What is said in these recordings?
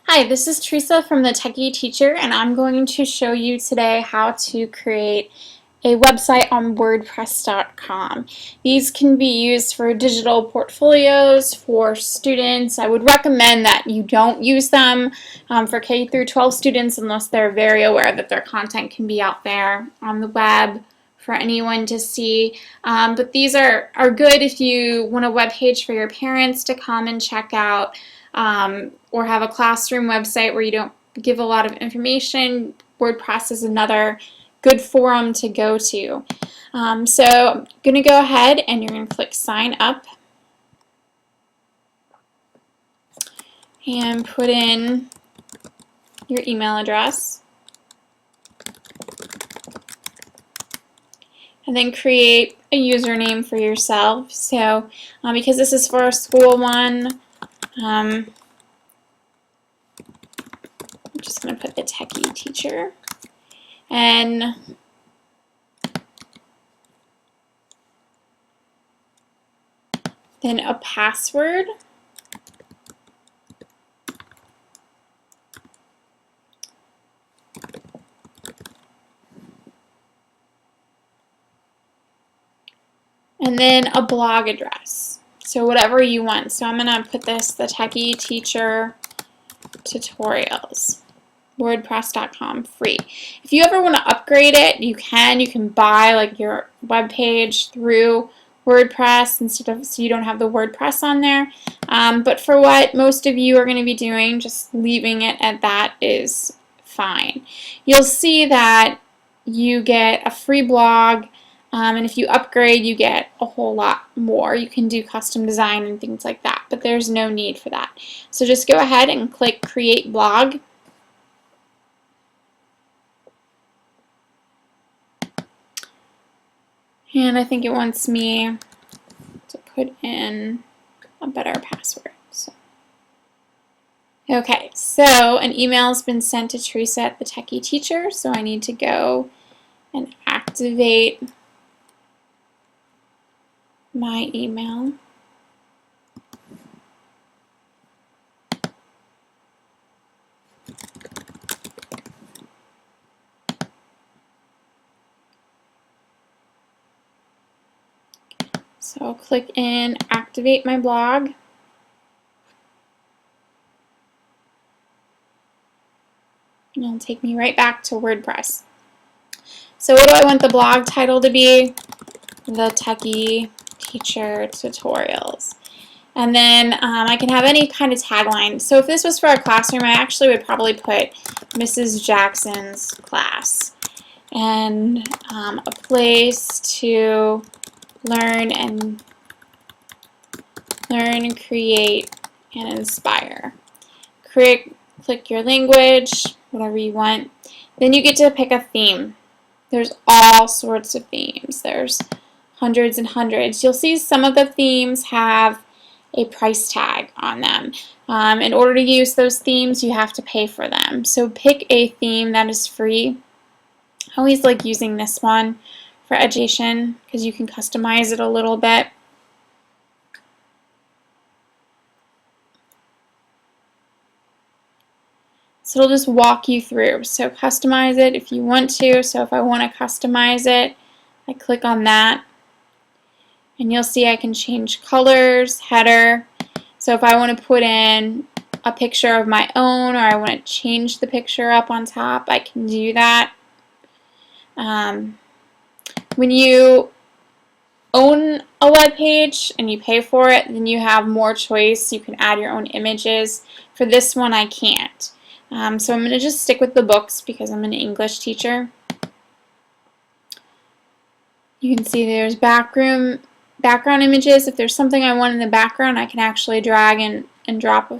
Hi, this is Teresa from the Techie Teacher, and I'm going to show you today how to create a website on Wordpress.com. These can be used for digital portfolios for students. I would recommend that you don't use them for K through 12 students unless they're very aware that their content can be out there on the web for anyone to see. But these are good if you want a web page for your parents to come and check out, or have a classroom website where you don't give a lot of information. WordPress is another good forum to go to. So I'm going to go ahead and you're going to click sign up and put in your email address. And then create a username for yourself. So because this is for a school one, I'm just going to put the Techie Teacher. And then a password. And then a blog address. So whatever you want. So I'm going to put this, the Techie Teacher Tutorials. WordPress.com, free. If you ever want to upgrade it, you can buy like your web page through WordPress instead of, so you don't have the WordPress on there. But for what most of you are going to be doing, just leaving it at that is fine. You'll see that you get a free blog, and if you upgrade, you get a whole lot more. You can do custom design and things like that, but there's no need for that. So just go ahead and click Create Blog. And I think it wants me to put in a better password. Okay, so an email has been sent to Teresa at the Techie Teacher, so I need to go and activate my email. So I'll click in Activate My Blog. And it'll take me right back to WordPress. So what do I want the blog title to be? The Techie Teacher Tutorials. And then I can have any kind of tagline. So if this was for a classroom, I actually would probably put Mrs. Jackson's class. And a place to learn, create, and inspire. Click your language, whatever you want. Then you get to pick a theme. There's all sorts of themes. There's hundreds and hundreds. You'll see some of the themes have a price tag on them. In order to use those themes, you have to pay for them. So pick a theme that is free. I always like using this one for education because you can customize it a little bit. So it'll just walk you through. So customize it if you want to. So if I want to customize it, I click on that. And you'll see I can change colors, header. So if I want to put in a picture of my own, or I want to change the picture up on top, I can do that. When you own a web page and you pay for it, then you have more choice. You can add your own images. For this one, I can't. So I'm going to just stick with the books because I'm an English teacher. You can see there's background images. If there's something I want in the background, I can actually drag and drop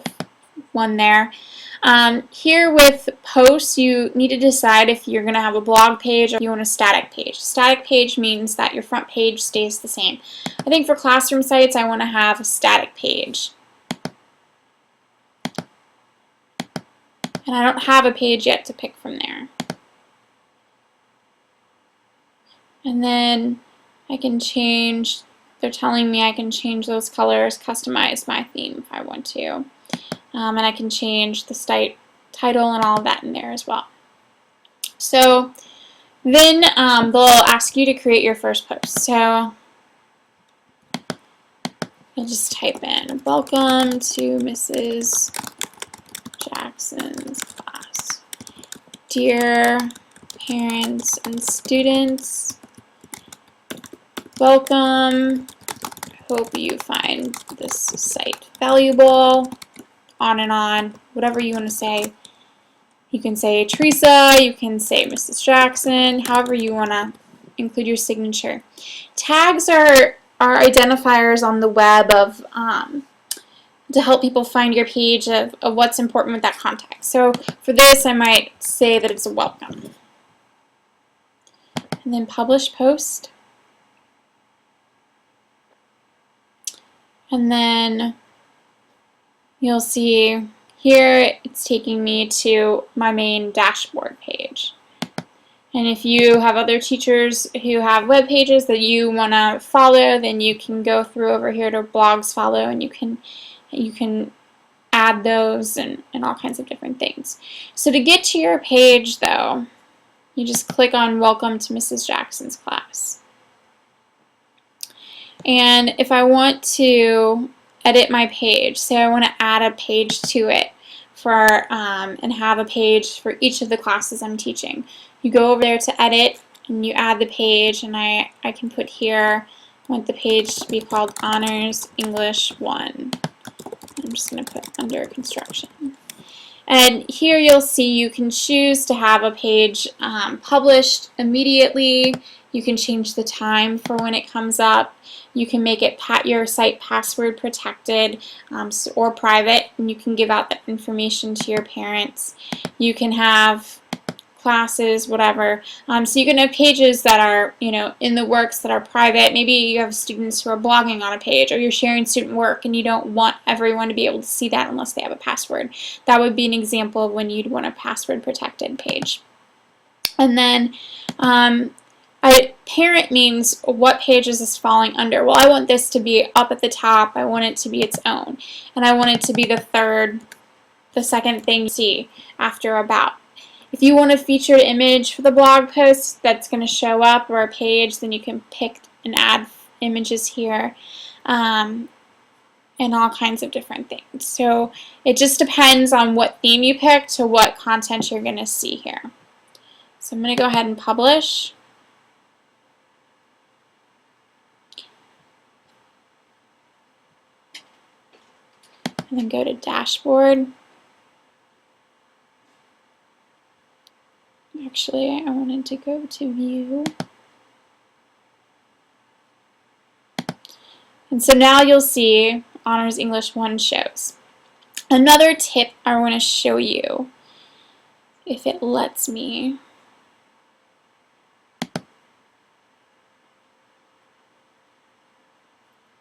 one there. Here with posts, you need to decide if you're going to have a blog page or you want a static page. Static page means that your front page stays the same. I think for classroom sites, I want to have a static page. And I don't have a page yet to pick from there. And then I can change, they're telling me I can change those colors, customize my theme if I want to. and I can change the site title and all of that in there as well. So then they'll ask you to create your first post. So you'll just type in, welcome to Mrs. Jackson's class. Dear parents and students, welcome. Hope you find this site valuable. On and on, whatever you want to say. You can say Teresa, you can say Mrs. Jackson, however you want to include your signature. Tags are identifiers on the web of to help people find your page of what's important with that context. So for this, I might say that it's a welcome. And then publish post. And then you'll see here it's taking me to my main dashboard page. And if you have other teachers who have web pages that you want to follow, then you can go through over here to blogs follow, and you can add those and all kinds of different things. So to get to your page though, you just click on welcome to Mrs. Jackson's class. And if I want to edit my page, say I want to add a page to it for and have a page for each of the classes I'm teaching, you go over there to edit and you add the page, and I can put here, I want the page to be called Honors English 1. I'm just going to put under construction. And here you'll see you can choose to have a page published immediately. You can change the time for when it comes up. You can make it your site password protected or private, and you can give out that information to your parents. You can have classes, whatever. So you can have pages that are, in the works that are private. Maybe you have students who are blogging on a page, or you're sharing student work and you don't want everyone to be able to see that unless they have a password. That would be an example of when you'd want a password protected page. And then parent means what page is this falling under? Well, I want this to be up at the top. I want it to be its own. And I want it to be the second thing you see after about. If you want a featured image for the blog post that's going to show up, or a page, then you can pick and add images here, and all kinds of different things. So it just depends on what theme you pick to what content you're going to see here. So I'm going to go ahead and publish. And then go to dashboard. Actually, I wanted to go to view. And so now you'll see Honors English 1 shows. Another tip I want to show you, if it lets me,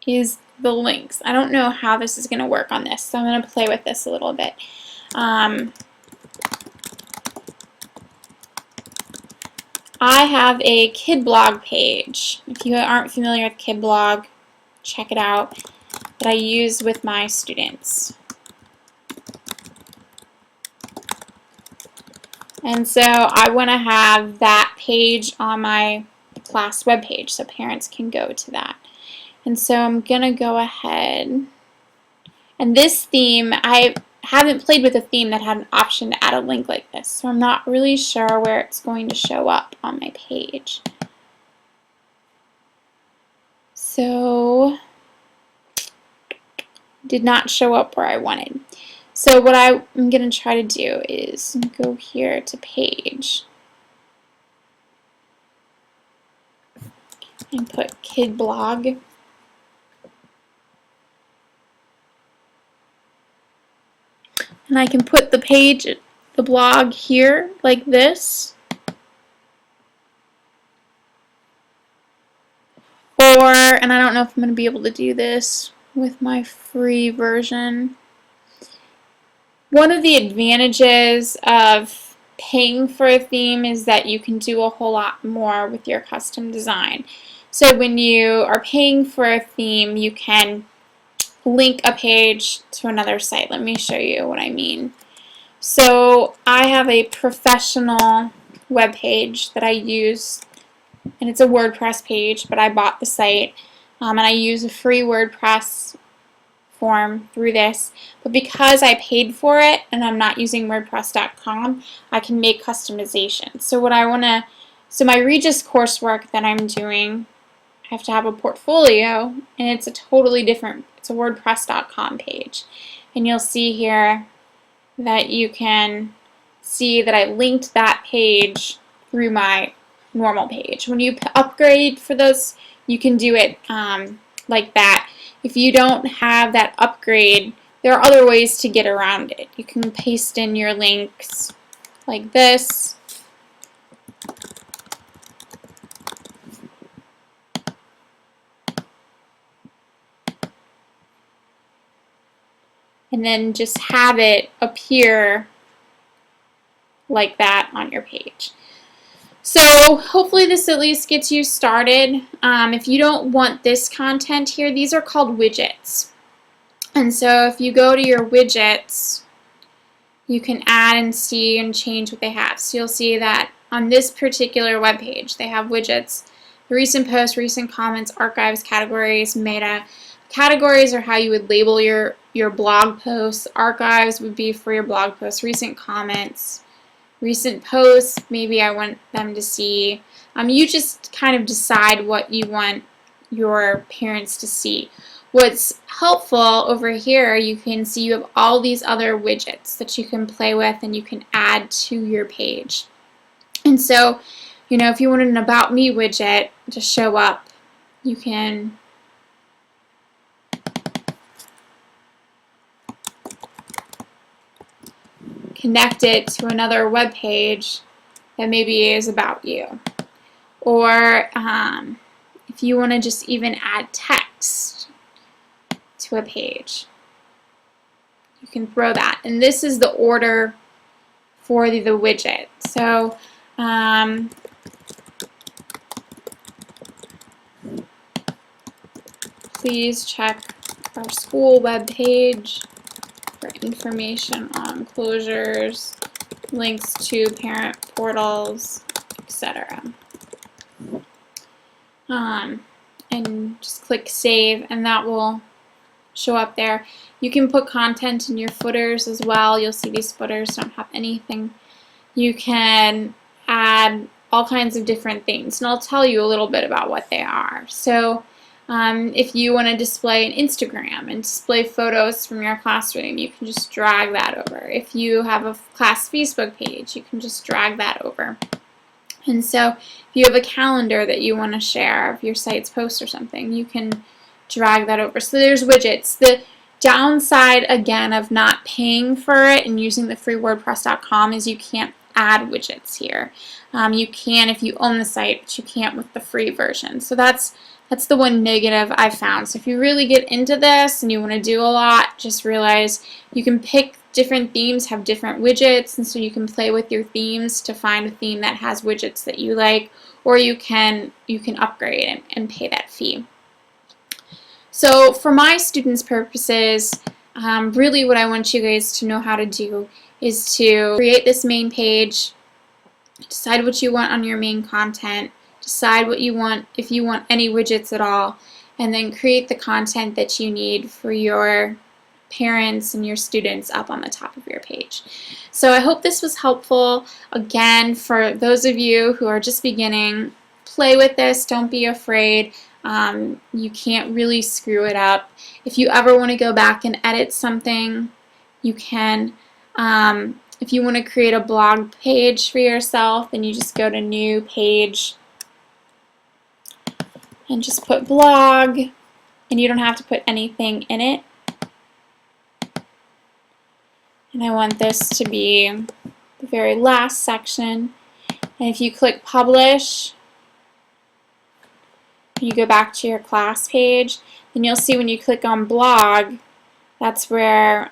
is the links. I don't know how this is going to work on this, so I'm going to play with this a little bit. I have a kid blog page. If you aren't familiar with kid blog, check it out, that I use with my students. And so I want to have that page on my class webpage so parents can go to that. And so I'm going to go ahead. And this theme, I haven't played with a theme that had an option to add a link like this, so I'm not really sure where it's going to show up on my page. So, did not show up where I wanted. So what I'm going to try to do is go here to page and put kid blog. And I can put the page, the blog here like this. Or, and I don't know if I'm going to be able to do this with my free version. One of the advantages of paying for a theme is that you can do a whole lot more with your custom design. So when you are paying for a theme, you can link a page to another site. Let me show you what I mean. So I have a professional web page that I use, and it's a WordPress page, but I bought the site, and I use a free WordPress form through this. But because I paid for it and I'm not using WordPress.com, I can make customizations. So my Regis coursework that I'm doing, I have to have a portfolio, and it's a totally different, it's a WordPress.com page. And you'll see here that you can see that I linked that page through my normal page. When you upgrade for those, you can do it like that. If you don't have that upgrade, there are other ways to get around it. You can paste in your links like this. And then just have it appear like that on your page. So hopefully this at least gets you started. If you don't want this content here, these are called widgets. And so if you go to your widgets, you can add and see and change what they have. So you'll see that on this particular web page, they have widgets, recent posts, recent comments, archives, categories, meta. Categories are how you would label your blog posts. Archives would be for your blog posts. Recent comments, recent posts, maybe I want them to see. You just kind of decide what you want your parents to see. What's helpful over here, you can see you have all these other widgets that you can play with and you can add to your page. And so, if you want an About Me widget to show up, you can connect it to another web page that maybe is about you. Or if you want to just even add text to a page, you can throw that. And this is the order for the widget. So please check our school web page for information on closures, links to parent portals, etc. And just click save, and that will show up there. You can put content in your footers as well. You'll see these footers don't have anything. You can add all kinds of different things, and I'll tell you a little bit about what they are. So if you want to display an Instagram and display photos from your classroom, you can just drag that over. If you have a class Facebook page, you can just drag that over. And so if you have a calendar that you want to share of your site's post or something, you can drag that over. So there's widgets. The downside, again, of not paying for it and using the free WordPress.com is you can't add widgets here. You can if you own the site, but you can't with the free version. So that's the one negative I found. So if you really get into this and you want to do a lot, just realize you can pick different themes, have different widgets, and so you can play with your themes to find a theme that has widgets that you like, or you can upgrade and pay that fee. So for my students' purposes, really what I want you guys to know how to do is to create this main page, decide what you want on your main content, decide what you want, if you want any widgets at all, and then create the content that you need for your parents and your students up on the top of your page. So I hope this was helpful. Again, for those of you who are just beginning, play with this. Don't be afraid. You can't really screw it up. If you ever want to go back and edit something, you can. If you want to create a blog page for yourself, then you just go to New Page and just put blog, and you don't have to put anything in it. And I want this to be the very last section. And if you click publish, you go back to your class page, and you'll see when you click on blog, that's where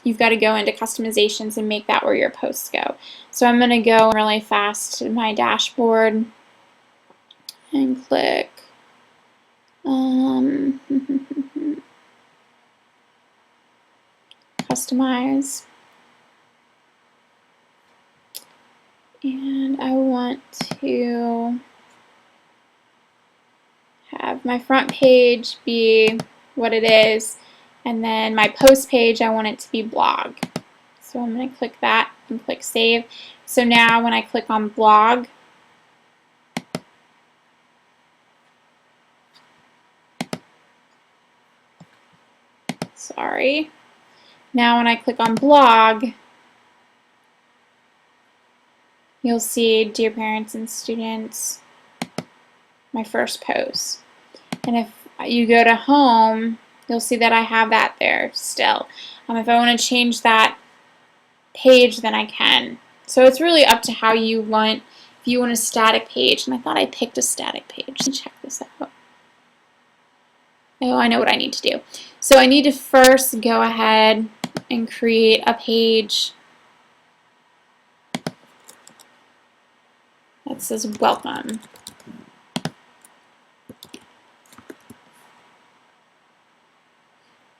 you've got to go into customizations and make that where your posts go. So I'm going to go really fast to my dashboard and click customize. And I want to have my front page be what it is, and then my post page, I want it to be blog. So I'm going to click that and click save. So now when I click on blog, now when I click on blog, you'll see, dear parents and students, my first post. And if you go to home, you'll see that I have that there still. If I want to change that page, then I can. So it's really up to how you want. If you want a static page, and I thought I picked a static page. Let me check this out. Oh, I know what I need to do. So I need to first go ahead and create a page that says welcome.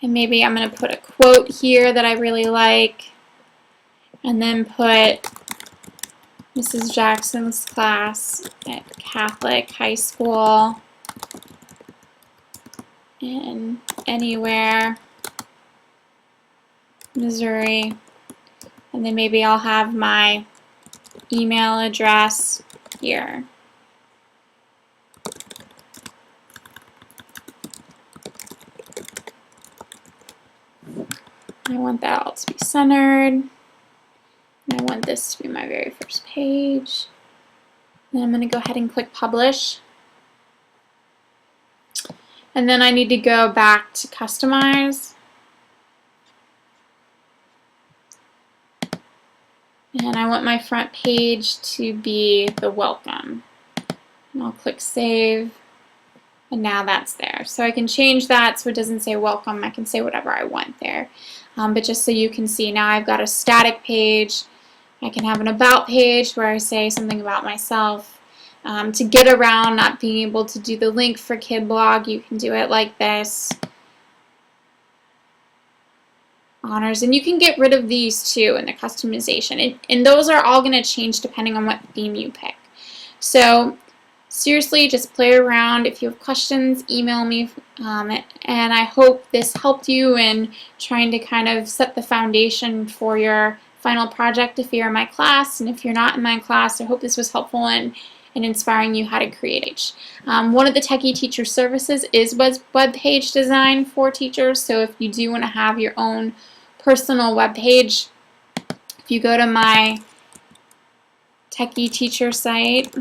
And maybe I'm going to put a quote here that I really like, and then put Mrs. Jackson's class at Catholic High School in Anywhere, Missouri. And then maybe I'll have my email address here. I want that all to be centered. And I want this to be my very first page. Then I'm going to go ahead and click publish. And then I need to go back to customize. And I want my front page to be the welcome. And I'll click save. And now that's there. So I can change that so it doesn't say welcome. I can say whatever I want there. But just so you can see, now I've got a static page. I can have an about page where I say something about myself. To get around not being able to do the link for Kid Blog, you can do it like this. Honors, and you can get rid of these too in the customization. And those are all going to change depending on what theme you pick. So seriously, just play around. If you have questions, email me. And I hope this helped you in trying to kind of set the foundation for your final project if you're in my class. And if you're not in my class, I hope this was helpful in inspiring you how to create. One of the Techie Teacher services is web page design for teachers. So if you do want to have your own personal web page, if you go to my Techie Teacher site,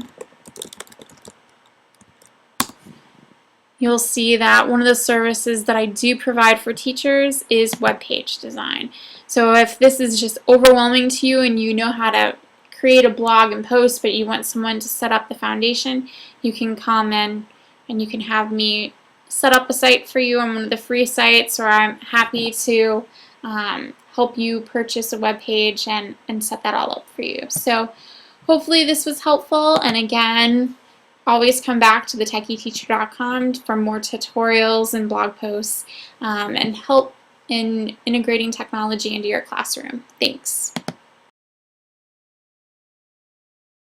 you'll see that one of the services that I do provide for teachers is web page design. So if this is just overwhelming to you and you know how to create a blog and post, but you want someone to set up the foundation, you can come in and you can have me set up a site for you on one of the free sites, or I'm happy to help you purchase a web page and set that all up for you. So hopefully this was helpful, and again, always come back to thetechieteacher.com for more tutorials and blog posts and help in integrating technology into your classroom. Thanks.